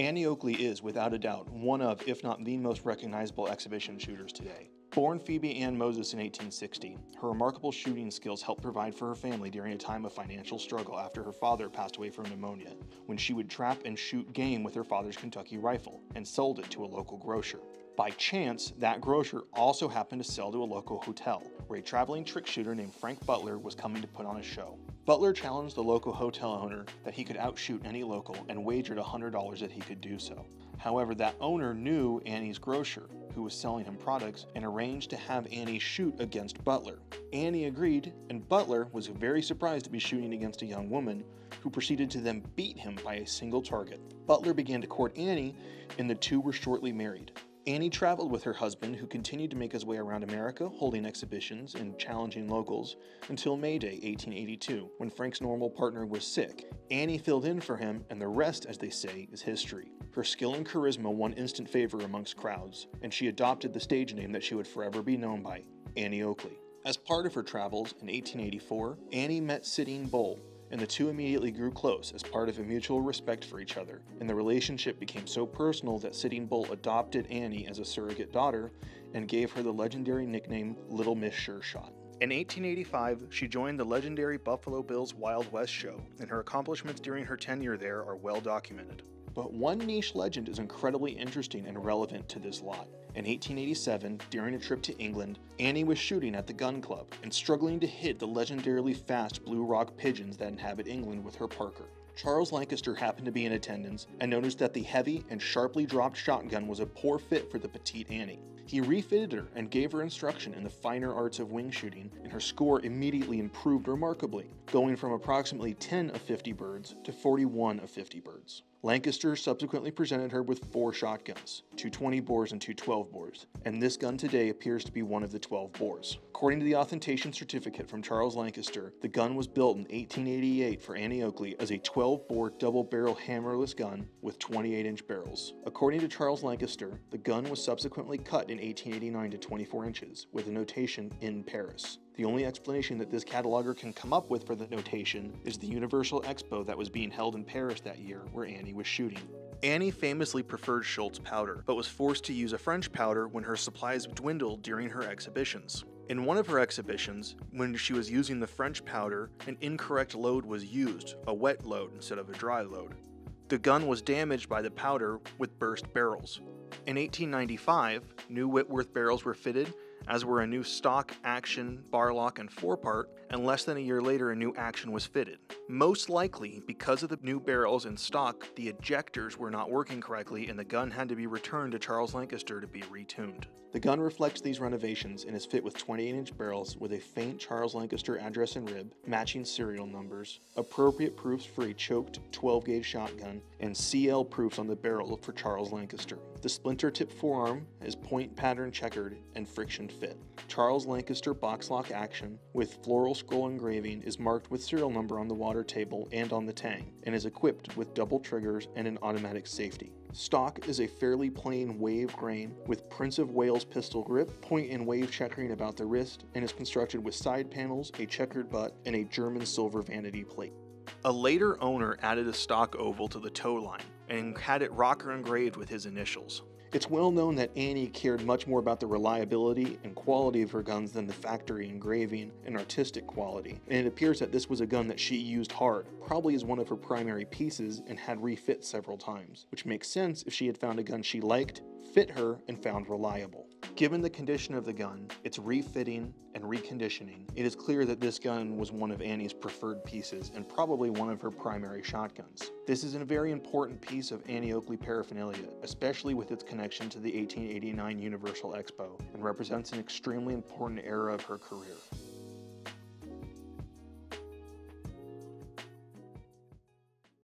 Annie Oakley is, without a doubt, one of, if not the most recognizable exhibition shooters today. Born Phoebe Ann Moses in 1860, her remarkable shooting skills helped provide for her family during a time of financial struggle after her father passed away from pneumonia, when she would trap and shoot game with her father's Kentucky rifle, and sold it to a local grocer. By chance, that grocer also happened to sell to a local hotel, where a traveling trick shooter named Frank Butler was coming to put on a show. Butler challenged the local hotel owner that he could outshoot any local and wagered $100 that he could do so. However, that owner knew Annie's grocer, who was selling him products, and arranged to have Annie shoot against Butler. Annie agreed, and Butler was very surprised to be shooting against a young woman, who proceeded to then beat him by a single target. Butler began to court Annie, and the two were shortly married. Annie traveled with her husband, who continued to make his way around America, holding exhibitions and challenging locals, until May Day 1882, when Frank's normal partner was sick. Annie filled in for him, and the rest, as they say, is history. Her skill and charisma won instant favor amongst crowds, and she adopted the stage name that she would forever be known by, Annie Oakley. As part of her travels, in 1884, Annie met Sitting Bull, and the two immediately grew close as part of a mutual respect for each other, and the relationship became so personal that Sitting Bull adopted Annie as a surrogate daughter and gave her the legendary nickname Little Miss Sure Shot. In 1885, she joined the legendary Buffalo Bills Wild West show, and her accomplishments during her tenure there are well documented. But one niche legend is incredibly interesting and relevant to this lot. In 1887, during a trip to England, Annie was shooting at the gun club and struggling to hit the legendarily fast blue rock pigeons that inhabit England with her Parker. Charles Lancaster happened to be in attendance and noticed that the heavy and sharply dropped shotgun was a poor fit for the petite Annie. He refitted her and gave her instruction in the finer arts of wing shooting, and her score immediately improved remarkably, going from approximately 10 of 50 birds to 41 of 50 birds. Lancaster subsequently presented her with 4 shotguns, 2 20 bores and 2 12 bores, and this gun today appears to be one of the 12 bores. According to the authentication certificate from Charles Lancaster, the gun was built in 1888 for Annie Oakley as a 12-bore double-barrel hammerless gun with 28-inch barrels. According to Charles Lancaster, the gun was subsequently cut in 1889 to 24 inches, with a notation in Paris. The only explanation that this cataloger can come up with for the notation is the Universal Expo that was being held in Paris that year, where Annie was shooting. Annie famously preferred Schultz powder, but was forced to use a French powder when her supplies dwindled during her exhibitions. In one of her exhibitions, when she was using the French powder, an incorrect load was used, a wet load instead of a dry load. The gun was damaged by the powder with burst barrels. In 1895, new Whitworth barrels were fitted, as were a new stock, action, bar lock, and forepart, and less than a year later a new action was fitted. Most likely, because of the new barrels in stock, the ejectors were not working correctly and the gun had to be returned to Charles Lancaster to be retuned. The gun reflects these renovations and is fit with 28-inch barrels with a faint Charles Lancaster address and rib, matching serial numbers, appropriate proofs for a choked 12-gauge shotgun, and CL proofs on the barrel for Charles Lancaster. The splinter-tip forearm is point pattern checkered and friction fit. Charles Lancaster box lock action with floral scroll engraving is marked with serial number on the water table and on the tang, and is equipped with double triggers and an automatic safety. Stock is a fairly plain wave grain with Prince of Wales pistol grip, point and wave checkering about the wrist, and is constructed with side panels, a checkered butt, and a German silver vanity plate. A later owner added a stock oval to the toe line and had it rocker engraved with his initials. It's well known that Annie cared much more about the reliability and quality of her guns than the factory engraving and artistic quality, and it appears that this was a gun that she used hard, probably as one of her primary pieces, and had refit several times, which makes sense if she had found a gun she liked, fit her, and found reliable. Given the condition of the gun, its refitting and reconditioning, it is clear that this gun was one of Annie's preferred pieces and probably one of her primary shotguns. This is a very important piece of Annie Oakley paraphernalia, especially with its connection to the 1889 Universal Expo, and represents an extremely important era of her career.